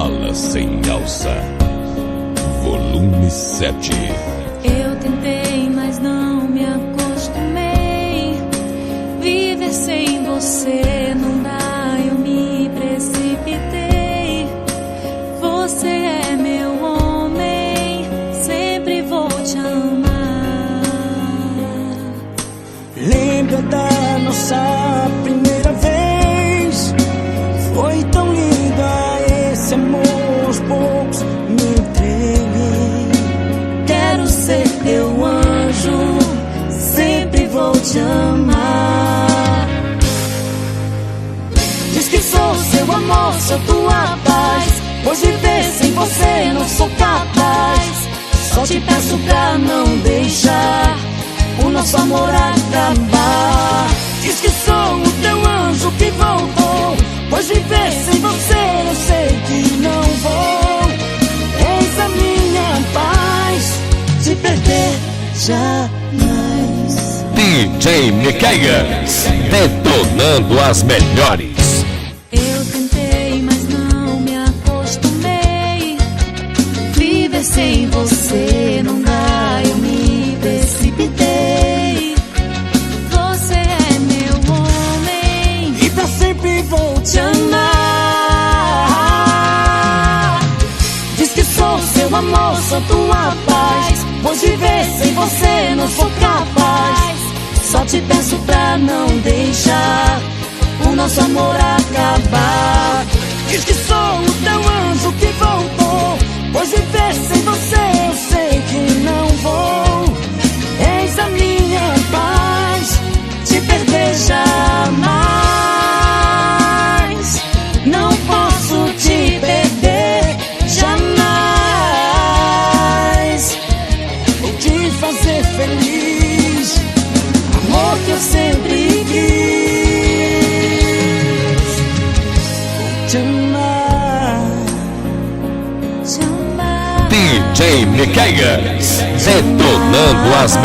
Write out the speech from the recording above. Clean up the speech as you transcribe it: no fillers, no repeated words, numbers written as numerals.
Mala sem alça, volume 7. Eu tentei, mas não me acostumei. Viver sem você não dá, eu me precipitei. Você é meu homem, sempre vou te amar. Lembra da nossa primeira vez? Foi tão linda, esse amor aos poucos me entreguei. Quero ser teu anjo, sempre vou te amar. Diz que sou seu amor, sou tua paz, pois viver sem você não sou capaz. Só te peço pra não deixar o nosso amor acabar. Diz que sou o teu anjo que voltou, pois viver sem você eu sei que não vou. És a minha paz, te perder jamais. DJ Miqueias, detonando as melhores. Eu tentei, mas não me acostumei. Viver sem você não dá, eu me precipitei. Você é meu homem E pra sempre vou te te amar. Diz que sou seu amor, sou tua paz, pois viver sem você não sou capaz. Só te peço pra não deixar O nosso amor acabar. Diz que sou o teu anjo que voltou, pois viver sem você eu sei que não vou. És a minha paz, te perder jamais. Não posso te perder jamais. Vou te fazer feliz, amor que eu sempre quis. Vou te amar. te amar. DJ Miqueias, detonando as melhores.